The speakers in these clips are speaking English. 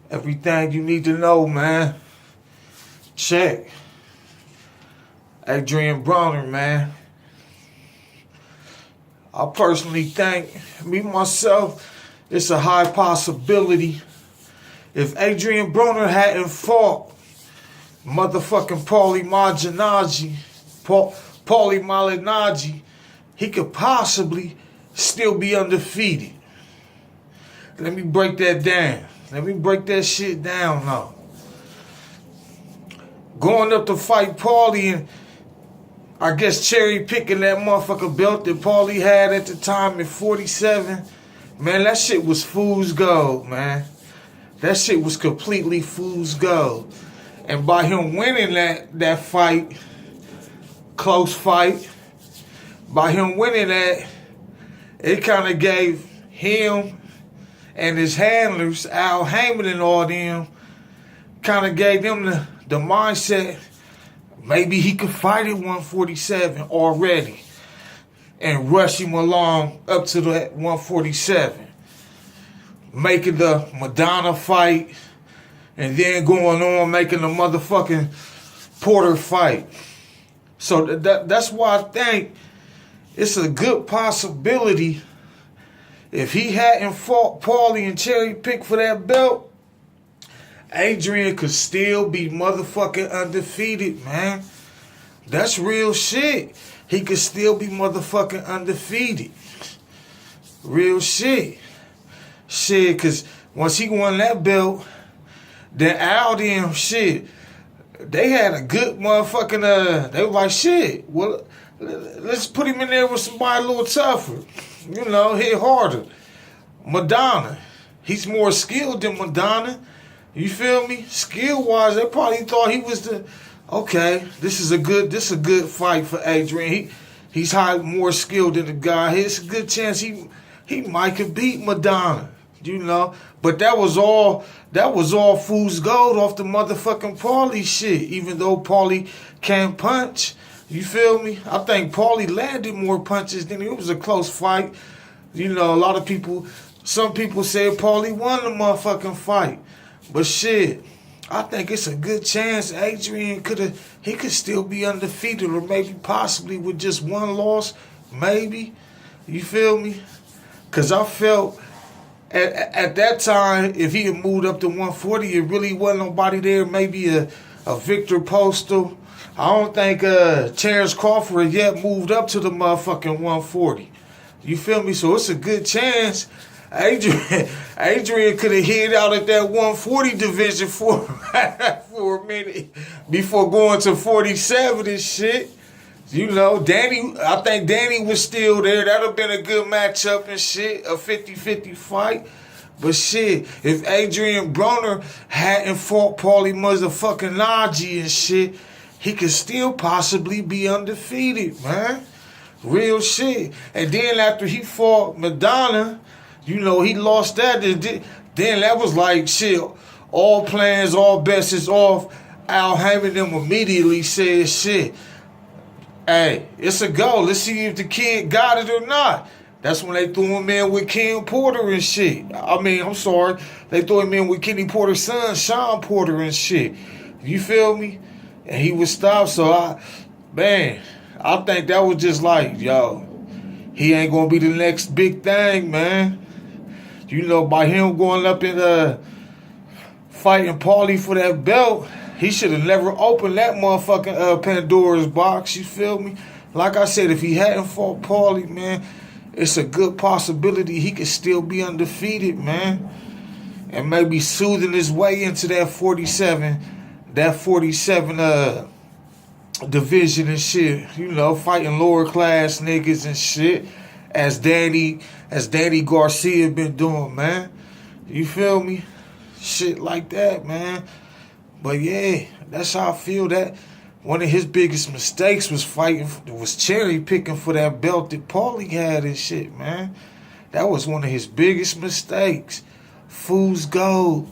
Everything you need to know, man. Check. Adrien Broner, man. I personally think, me, myself, it's a high possibility if Adrien Broner hadn't fought motherfucking Paulie Malignaggi, he could possibly still be undefeated. Let me break that down. Let me break that shit down now. Going up to fight Paulie and I guess cherry picking that motherfucker belt that Paulie had at the time at 47. Man, that shit was fool's gold, man. That shit was completely fool's gold. And by him winning that fight, close fight, by him winning that, it kind of gave him and his handlers, Al Heyman and all them, kind of gave them the mindset maybe he could fight at 147 already and rush him along up to that 147. Making the Madonna fight and then going on making the motherfucking Porter fight. So that's why I think it's a good possibility if he hadn't fought Paulie and cherry picked for that belt, Adrien could still be motherfucking undefeated, man. That's real shit. He could still be motherfucking undefeated. Real shit. Shit, because once he won that belt, then Al them, shit, they had a good motherfucking, they were like, shit, well, let's put him in there with somebody a little tougher. You know, hit harder. Madonna. He's more skilled than Madonna. You feel me? Skill-wise, they probably thought he was this is a good fight for Adrien. He's more skilled than the guy. It's a good chance he might could beat Madonna. You know? But that was all fool's gold off the motherfucking Paulie shit. Even though Paulie can't punch. You feel me? I think Paulie landed more punches than it was a close fight. You know, some people said Paulie won the motherfucking fight. But shit, I think it's a good chance Adrien could still be undefeated or maybe possibly with just one loss, maybe. You feel me? Because I felt at that time, if he had moved up to 140, it really wasn't nobody there, maybe a Victor Postal. I don't think Terrence Crawford yet moved up to the motherfucking 140. You feel me? So it's a good chance Adrien could have hid out at that 140 division for a minute before going to 47 and shit. You know, I think Danny was still there. That would have been a good matchup and shit, a 50-50 fight. But shit, if Adrien Broner hadn't fought Paulie motherfucking Nagy and shit, he could still possibly be undefeated, man. Real shit. And then after he fought Madonna, you know, he lost that. Then that was like, shit, all plans, all bets is off. Al Heyman them immediately said, shit, hey, it's a go. Let's see if the kid got it or not. That's when they threw him in with Ken Porter and shit. They threw him in with Kenny Porter's son, Sean Porter and shit. You feel me? And he was stopped. So I think that was just like, yo, he ain't gonna be the next big thing, man. You know, by him going up and fighting Paulie for that belt, he should have never opened that motherfucking Pandora's box. You feel me? Like I said, if he hadn't fought Paulie, man, it's a good possibility he could still be undefeated, man, and maybe soothing his way into that 47 division and shit. You know, fighting lower class niggas and shit, as Danny Garcia been doing, man. You feel me? Shit like that, man. But yeah, that's how I feel. That one of his biggest mistakes was cherry picking for that belt that Paulie had and shit, man. That was one of his biggest mistakes. Fool's gold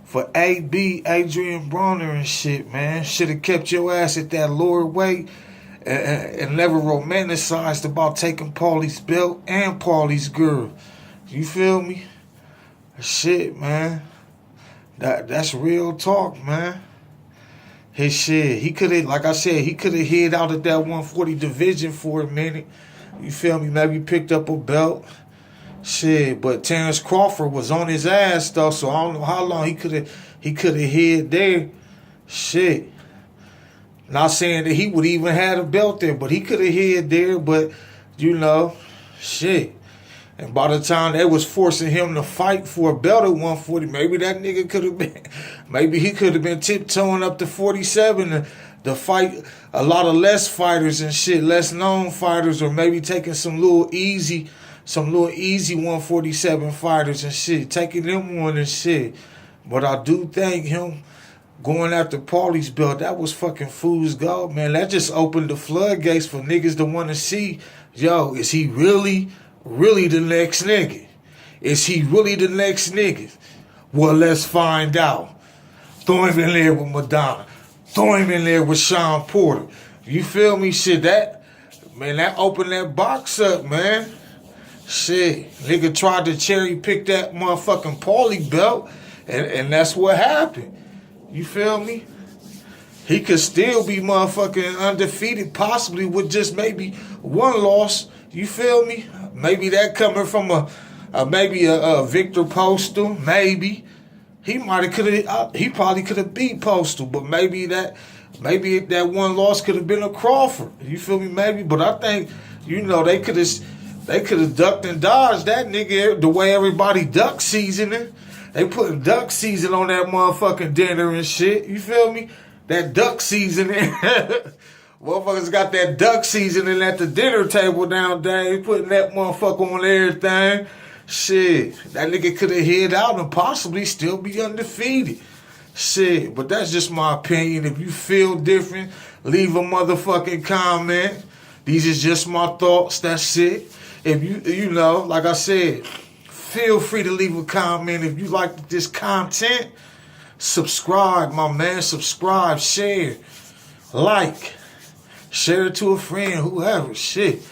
for Adrien Broner and shit, man. Should have kept your ass at that lower weight and never romanticized about taking Paulie's belt and Paulie's girl. You feel me? Shit, man. That's real talk, man. His shit, he could have, like I said, he could have hid out at that 140 division for a minute. You feel me? Maybe picked up a belt. Shit, but Terrence Crawford was on his ass though, so I don't know how long he could have hid there. Shit. Not saying that he would even had a belt there, but he could have hid there, but you know, shit. And by the time they was forcing him to fight for a belt at 140, maybe that nigga could have been, maybe he could have been tiptoeing up to 47 to fight a lot of less fighters and shit, less known fighters, or maybe taking some little easy 147 fighters and shit, taking them on and shit. But I do think him going after Paulie's belt, that was fucking fool's gold, man. That just opened the floodgates for niggas to want to see, yo, is he really the next nigga? Is he really the next nigga? Well, let's find out. Throw him in there with Madonna. Throw him in there with Sean Porter. You feel me? Shit, that opened that box up, man. Shit, nigga tried to cherry pick that motherfucking Paulie belt, and that's what happened. You feel me? He could still be motherfucking undefeated, possibly with just maybe one loss. You feel me? Maybe that coming from a Victor Postal. Maybe he probably could have beat Postal, but maybe that one loss could have been a Crawford. You feel me? Maybe, but I think they could have ducked and dodged that nigga the way everybody duck seasoning. They putting duck season on that motherfucking dinner and shit. You feel me? That duck seasoning. Motherfuckers got that duck seasoning at the dinner table nowadays, putting that motherfucker on everything. Shit, that nigga could have hid out and possibly still be undefeated. Shit, but that's just my opinion. If you feel different, leave a motherfucking comment. These is just my thoughts. That's it. If you like I said, feel free to leave a comment. If you like this content, subscribe, my man. Subscribe, share, like. Share it to a friend, whoever. Shit.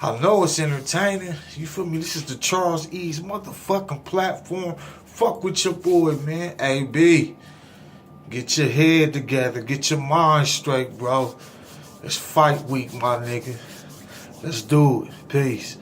I know it's entertaining. You feel me? This is the Charles E's motherfucking platform. Fuck with your boy, man. AB. Get your head together. Get your mind straight, bro. It's fight week, my nigga. Let's do it. Peace.